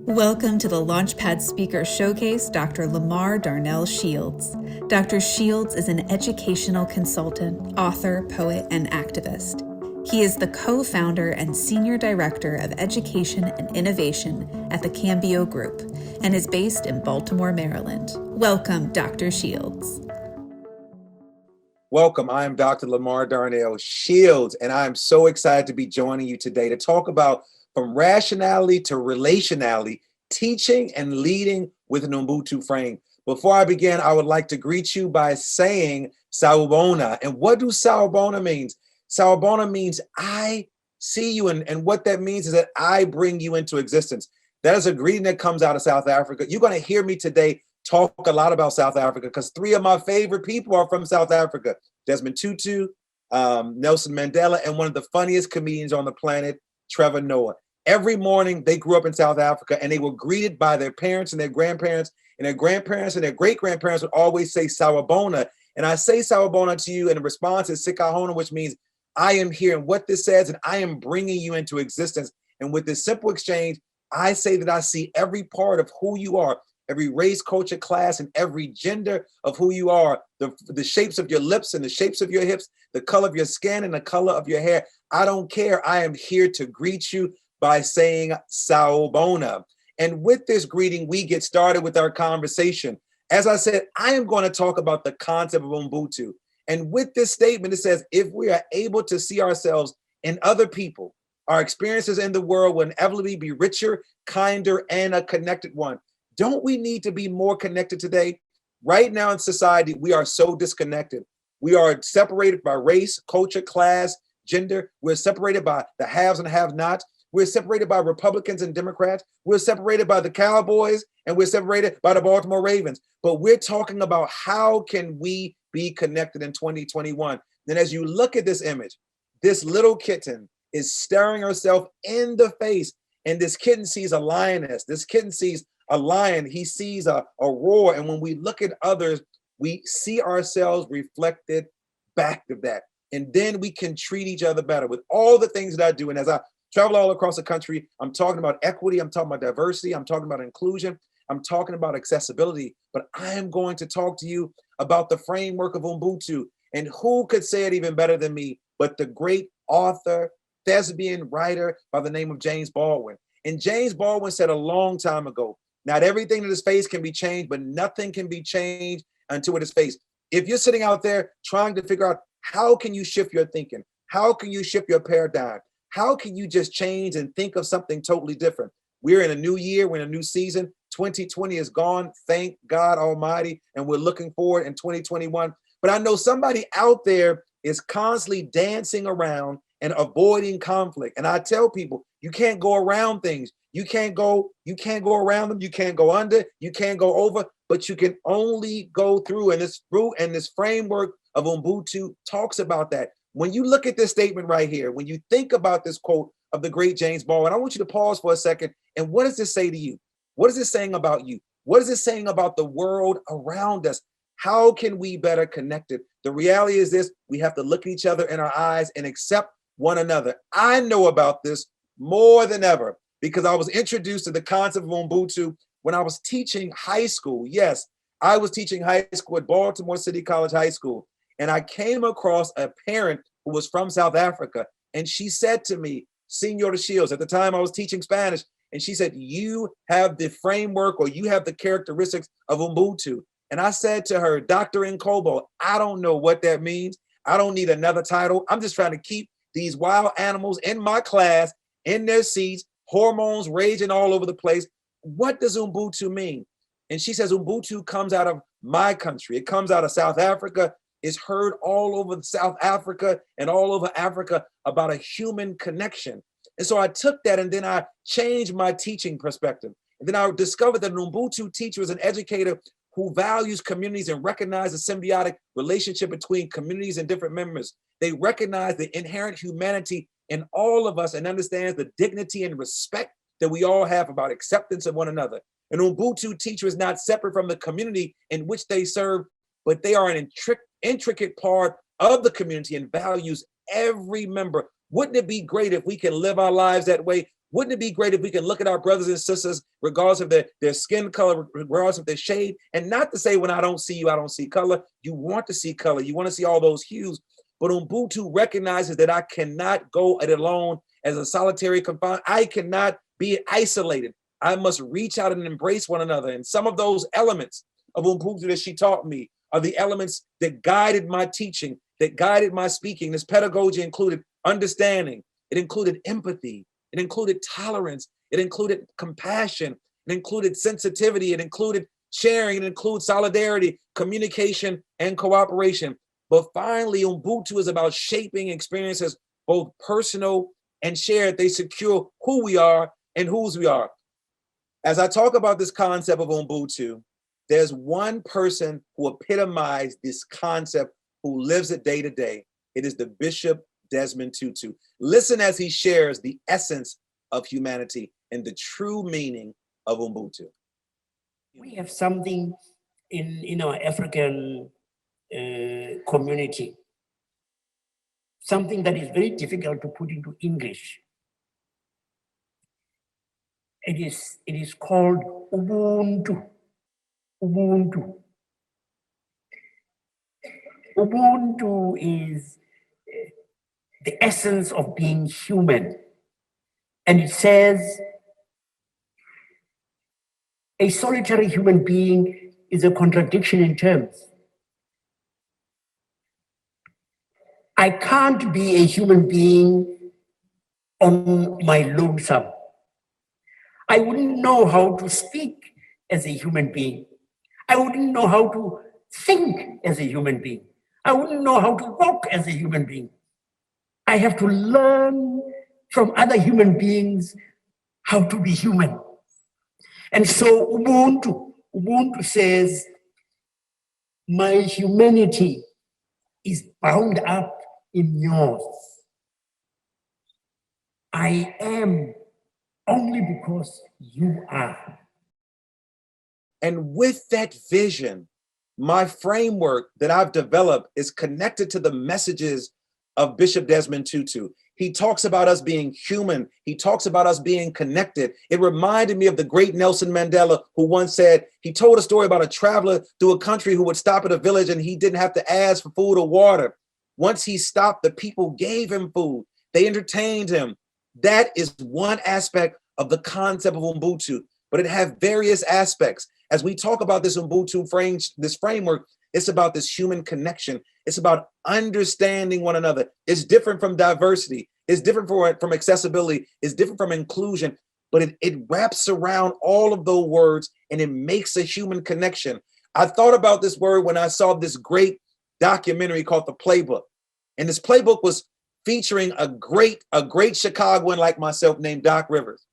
Welcome to the LaunchPad Speaker Showcase, Dr. LaMarr Darnell Shields. Dr. Shields is an educational consultant, author, poet, and activist. He is the co-founder and senior director of education and innovation at the Cambio Group and is based in Baltimore, Maryland. Welcome, Dr. Shields. Welcome. I am Dr. LaMarr Darnell Shields, and I am so excited to be joining you today to talk about from rationality to relationality, teaching and leading with an Ubuntu frame. Before I begin, I would like to greet you by saying Sawubona. And what do Sawubona means? Sawubona means I see you, and what that means is that I bring you into existence. That is a greeting that comes out of South Africa. You're going to hear me today talk a lot about South Africa because three of my favorite people are from South Africa: Desmond Tutu, Nelson Mandela, and one of the funniest comedians on the planet, Trevor Noah. Every morning they grew up in South Africa and they were greeted by their parents and their grandparents, and their grandparents and their great-grandparents would always say Sawubona. And I say Sawubona to you, and the response is Sikahona, which means I am here. And what this says, and I am bringing you into existence. And with this simple exchange, I say that I see every part of who you are, every race, culture, class, and every gender of who you are, the shapes of your lips and the shapes of your hips, the color of your skin and the color of your hair. I don't care. I am here to greet you by saying Sawubona. And with this greeting, we get started with our conversation. As I said, I am going to talk about the concept of Ubuntu. And with this statement, it says, if we are able to see ourselves in other people, our experiences in the world will inevitably be richer, kinder, and a connected one. Don't we need to be more connected today? Right now in society, we are so disconnected. We are separated by race, culture, class, gender. We're separated by the haves and have-nots. We're separated by Republicans and Democrats. We're separated by the Cowboys, and we're separated by the Baltimore Ravens. But we're talking about how can we be connected in 2021. Then as you look at this image, this little kitten is staring herself in the face, and this kitten sees a lioness. This kitten sees a lion. He sees a roar. And when we look at others, we see ourselves reflected back to that. And then we can treat each other better with all the things that I do. And as I travel all across the country, I'm talking about equity, I'm talking about diversity, I'm talking about inclusion, I'm talking about accessibility, but I am going to talk to you about the framework of Ubuntu. And who could say it even better than me, but the great author, thespian, writer by the name of James Baldwin. And James Baldwin said a long time ago, not everything that is faced can be changed, but nothing can be changed until it is faced. If you're sitting out there trying to figure out how can you shift your thinking, how can you shift your paradigm, how can you just change and think of something totally different? We're in a new year, we're in a new season. 2020 is gone, thank God Almighty, and we're looking forward in 2021. But I know somebody out there is constantly dancing around and avoiding conflict. And I tell people, you can't go around things. You can't go around them, you can't go under, you can't go over, but you can only go through. And this framework of Ubuntu talks about that. When you look at this statement right here, when you think about this quote of the great James Baldwin, I want you to pause for a second. And what does this say to you? What is it saying about you? What is it saying about the world around us? How can we better connect it? The reality is this: we have to look at each other in our eyes and accept one another. I know about this more than ever because I was introduced to the concept of Ubuntu when I was teaching high school. Yes, I was teaching high school at Baltimore City College High School. And I came across a parent who was from South Africa. And she said to me, Senora Shields, at the time I was teaching Spanish, and she said, you have the framework or you have the characteristics of Ubuntu. And I said to her, Dr. Nkobo, I don't know what that means. I don't need another title. I'm just trying to keep these wild animals in my class, in their seats, hormones raging all over the place. What does Ubuntu mean? And she says, Ubuntu comes out of my country. It comes out of South Africa. It's heard all over South Africa and all over Africa about a human connection. And so I took that and then I changed my teaching perspective. And then I discovered that an Ubuntu teacher is an educator who values communities and recognizes the symbiotic relationship between communities and different members. They recognize the inherent humanity in all of us and understands the dignity and respect that we all have about acceptance of one another. An Ubuntu teacher is not separate from the community in which they serve, but they are an intricate part of the community and values every member. Wouldn't it be great if we can live our lives that way? Wouldn't it be great if we can look at our brothers and sisters, regardless of their skin color, regardless of their shade, and not to say when I don't see you, I don't see color. You want to see color. You want to see all those hues. But Ubuntu recognizes that I cannot go it alone as a solitary confined. I cannot be isolated. I must reach out and embrace one another. And some of those elements of Ubuntu that she taught me are the elements that guided my teaching, that guided my speaking. This pedagogy included understanding. It included empathy. It included tolerance. It included compassion. It included sensitivity. It included sharing. It includes solidarity, communication, and cooperation. But finally, Ubuntu is about shaping experiences, both personal and shared. They secure who we are and whose we are. As I talk about this concept of Ubuntu, there's one person who epitomized this concept, who lives it day to day. It is the Bishop Desmond Tutu. Listen as he shares the essence of humanity and the true meaning of Ubuntu. We have something in our African community, something that is very difficult to put into English. It is called Ubuntu. Ubuntu. Ubuntu is the essence of being human. And it says, a solitary human being is a contradiction in terms. I can't be a human being on my lonesome. I wouldn't know how to speak as a human being. I wouldn't know how to think as a human being. I wouldn't know how to walk as a human being. I have to learn from other human beings how to be human. And so Ubuntu says, my humanity is bound up in yours. I am only because you are. And with that vision, my framework that I've developed is connected to the messages of Bishop Desmond Tutu. He talks about us being human. He talks about us being connected. It reminded me of the great Nelson Mandela, who once said, he told a story about a traveler through a country who would stop at a village and he didn't have to ask for food or water. Once he stopped, the people gave him food. They entertained him. That is one aspect of the concept of Ubuntu, but it has various aspects. As we talk about this Ubuntu framework, it's about this human connection. It's about understanding one another. It's different from diversity. It's different from accessibility. It's different from inclusion, but it wraps around all of those words and it makes a human connection. I thought about this word when I saw this great documentary called The Playbook. And this playbook was featuring a great Chicagoan like myself named Doc Rivers.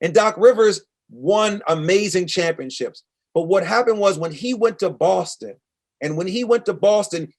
And Doc Rivers won amazing championships. But what happened was when he went to Boston,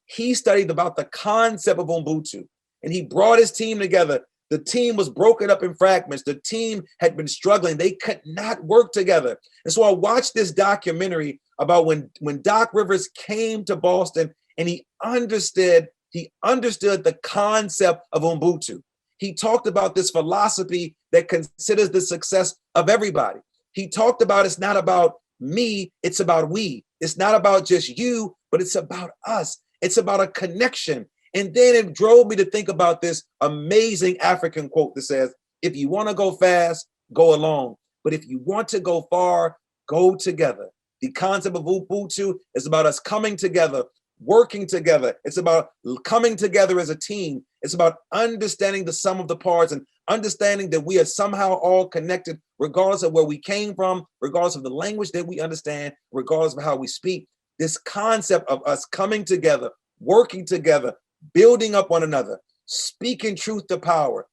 he studied about the concept of Ubuntu, and he brought his team together. The team was broken up in fragments. The team had been struggling. They could not work together. And so I watched this documentary about when Doc Rivers came to Boston and he understood the concept of Ubuntu. He talked about this philosophy that considers the success of everybody. He talked about it's not about me, it's about we. It's not about just you, but it's about us. It's about a connection. And then it drove me to think about this amazing African quote that says, if you want to go fast, go alone. But if you want to go far, go together. The concept of Ubuntu is about us coming together, working together. It's about coming together as a team. It's about understanding the sum of the parts and understanding that we are somehow all connected, regardless of where we came from, regardless of the language that we understand, regardless of how we speak. This concept of us coming together, working together, building up one another, speaking truth to power,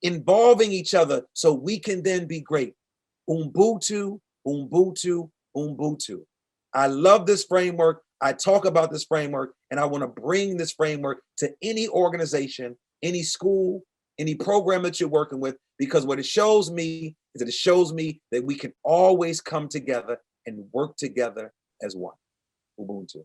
involving each other so we can then be great. Ubuntu, Ubuntu, Ubuntu. I love this framework. I talk about this framework, and I want to bring this framework to any organization, any school, any program that you're working with, because what it shows me is that it shows me that we can always come together and work together as one. Ubuntu.